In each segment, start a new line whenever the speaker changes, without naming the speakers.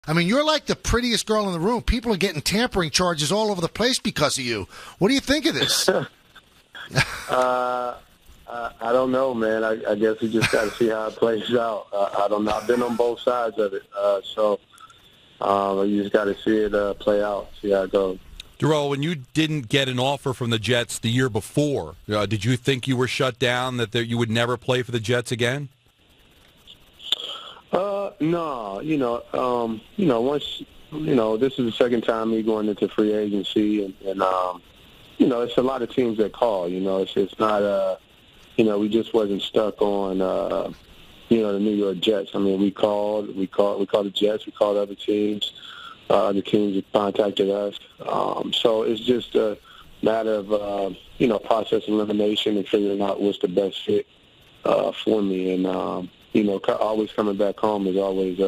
I mean, you're like the prettiest girl in the room. People are getting tampering charges all over the place because of you. What do you think of this?
I don't know, man. I guess we just got to see how it plays out. I don't know. I've been on both sides of it, so you just got to see it play out, see how it goes.
Darrelle, when you didn't get an offer from the Jets the year before, did you think you were shut down, that you would never play for the Jets again?
No. Once, this is the second time me going into free agency, and it's a lot of teams that call. It's not we just wasn't stuck on the New York Jets. I mean, we called the Jets, we called other teams. The teams that contacted us. So it's just a matter of, process elimination and figuring out what's the best fit for me. And, always coming back home is always,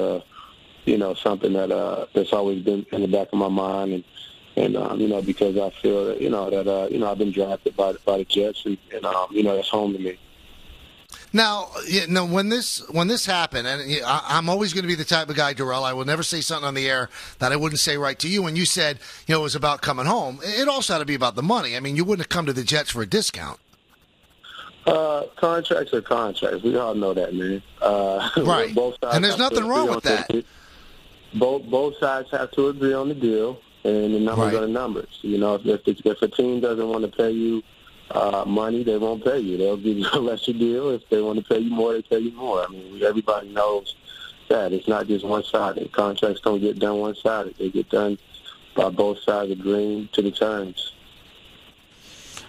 something that's always been in the back of my mind. And because I feel that, I've been drafted by the Jets and that's home to me.
Now, when this happened, and I'm always going to be the type of guy, Darrelle, I will never say something on the air that I wouldn't say right to you. When you said, it was about coming home, it also had to be about the money. I mean, you wouldn't have come to the Jets for a discount.
Contracts are contracts. We all know that, man.
Right.
Both sides,
and there's nothing wrong with that.
Both sides have to agree on the deal, and the numbers are the numbers. If a team doesn't want to pay you money, they won't pay you. They'll give you a lesser deal. If they want to pay you more, they pay you more. I mean, everybody knows that. It's not just one-sided. Contracts don't get done one-sided. They get done by both sides agreeing to the terms.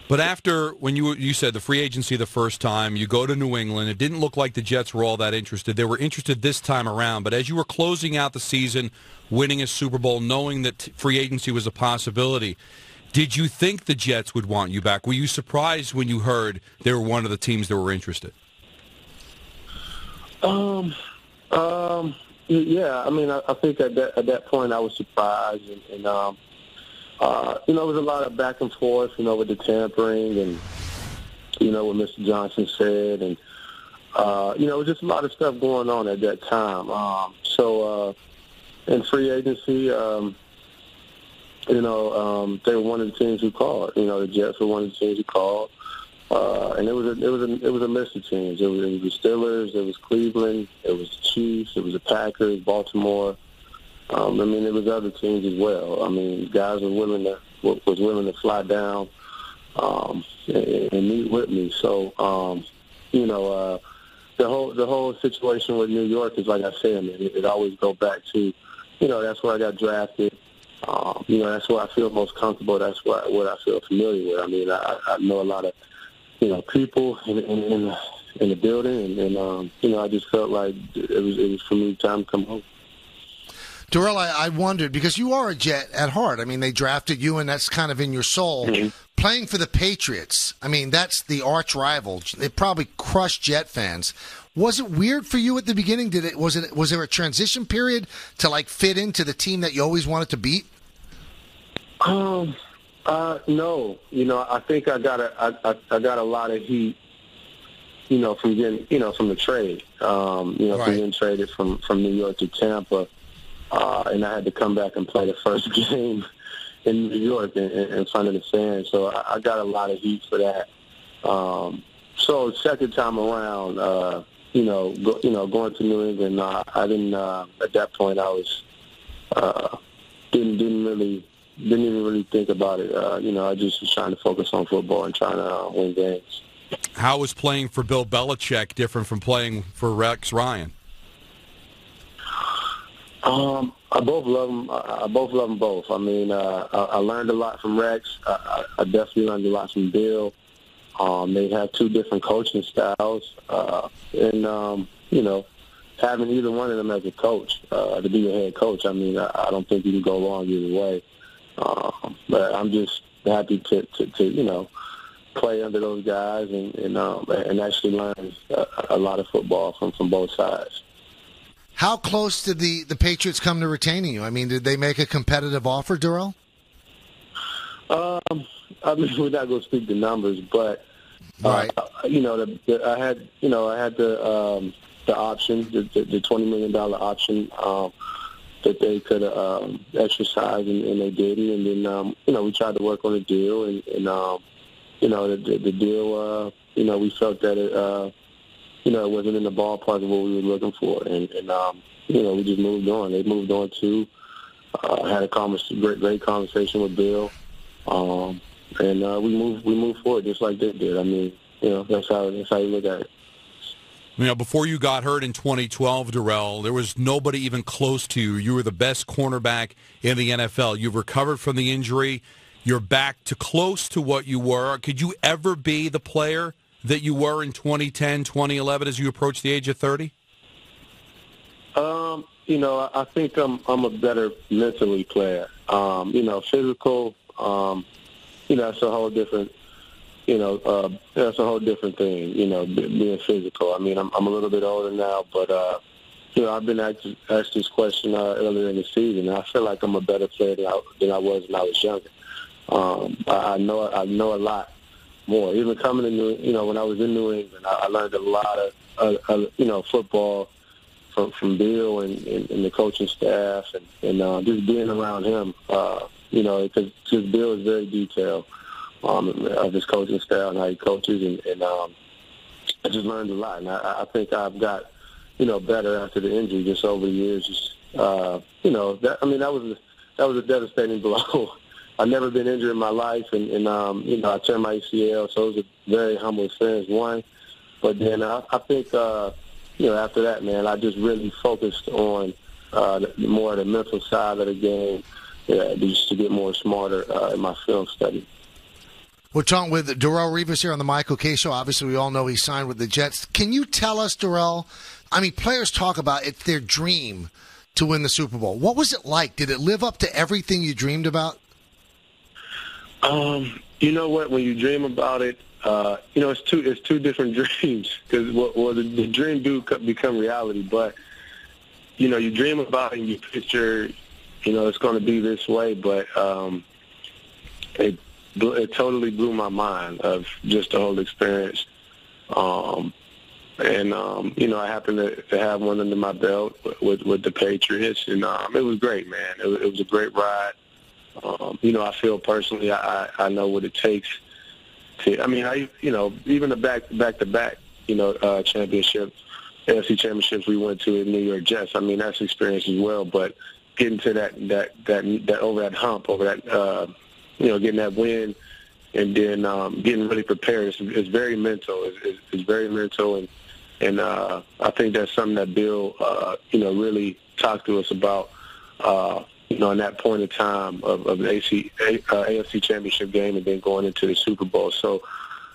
But after, when you said the free agency the first time, you go to New England, it didn't look like the Jets were all that interested. They were interested this time around. But as you were closing out the season, winning a Super Bowl, knowing that free agency was a possibility, did you think the Jets would want you back? Were you surprised when you heard they were one of the teams that were interested?
Yeah. I mean, I think at that point I was surprised, and there was a lot of back and forth, with the tampering and what Mr. Johnson said, and it was just a lot of stuff going on at that time. So in free agency, they were one of the teams who called. The Jets were one of the teams who called, and it was a list of teams. It was the Steelers, it was Cleveland, it was the Chiefs, it was the Packers, Baltimore. It was other teams as well. I mean, guys was willing to fly down and meet with me. So, the whole situation with New York is, like I said, man, it always go back to, that's where I got drafted. That's where I feel most comfortable. That's what I feel familiar with. I mean, I know a lot of, people in the building, and I just felt like it was for me time to come home.
Darrelle, I wondered, because you are a Jet at heart. I mean, they drafted you, and that's kind of in your soul. Mm-hmm. Playing for the Patriots, I mean, that's the arch rival. It probably crushed Jet fans. Was it weird for you at the beginning? Was there a transition period to fit into the team that you always wanted to beat?
No. I think I got a lot of heat, from getting, from the trade. From getting traded from New York to Tampa. And I had to come back and play the first game in New York in front of the fans. So I got a lot of heat for that. So second time around, going to New England, I didn't. At that point, I was didn't even really think about it. I just was trying to focus on football and trying to win games.
How was playing for Bill Belichick different from playing for Rex Ryan?
I both love them. I both love them both. I mean, I learned a lot from Rex. I definitely learned a lot from Bill. They have two different coaching styles, and having either one of them as a coach to be a head coach. I mean, I don't think you can go wrong either way. But I'm just happy to play under those guys and actually learn a lot of football from both sides.
How close did the Patriots come to retaining you? I mean, did they make a competitive offer, Darrelle?
I mean, we're not going to speak the numbers, but
right.
I had the option, the $20 million option. that they could exercise, and they didn't. And then, we tried to work on a deal, and the deal, we felt that it wasn't in the ballpark of what we were looking for. And we just moved on. They moved on, too. Had a great conversation with Bill. And we moved forward just like they did. I mean, that's how you look at it.
Before you got hurt in 2012, Darrelle, there was nobody even close to you. You were the best cornerback in the NFL. You've recovered from the injury. You're back to close to what you were. Could you ever be the player that you were in 2010, 2011 as you approach the age of 30?
I think I'm a better mentally player. Physical, that's a whole different, that's a whole different thing, being physical. I mean, I'm a little bit older now, but, I've been asked this question earlier in the season, and I feel like I'm a better player than I was when I was younger. I know a lot more. Even coming to when I was in New England, I learned a lot of football from Bill and the coaching staff, and just being around him, because Bill is very detailed of his coaching style and how he coaches, and I just learned a lot. And I think I've got, better after the injury just over the years. Just, that was a devastating blow. I've never been injured in my life, and I turned my ACL, so it was a very humble experience, one. But then I think, after that, man, I just really focused on more of the mental side of the game, just to get more smarter in my film study.
We're talking with Darrelle Revis here on the Michael Kay Show. Obviously, we all know he signed with the Jets. Can you tell us, Darrelle, players talk about it's their dream to win the Super Bowl. What was it like? Did it live up to everything you dreamed about?
You know what? When you dream about it, it's two different dreams, because the dream do become reality. But you dream about it and you picture, it's going to be this way. But it totally blew my mind of just the whole experience. I happened to have one under my belt with the Patriots, and it was great, man. It was a great ride. I feel personally I know what it takes to, even the back-to-back, championship, AFC championships we went to in New York Jets, that's experience as well. But getting to that over that hump, over that, getting that win, and then getting really prepared, it's very mental. It's very mental, and I think that's something that Bill, really talked to us about, in that point of time of the AFC championship game and then going into the Super Bowl. So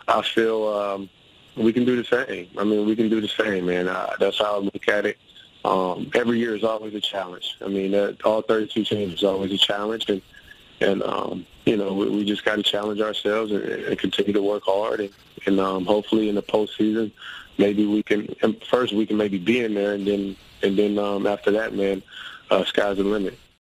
I feel we can do the same. We can do the same, man. That's how I look at it. Every year is always a challenge. All 32 teams is always a challenge, and we just got to challenge ourselves and continue to work hard, and hopefully in the postseason, maybe we can maybe be in there, and then after that, man, sky's the limit.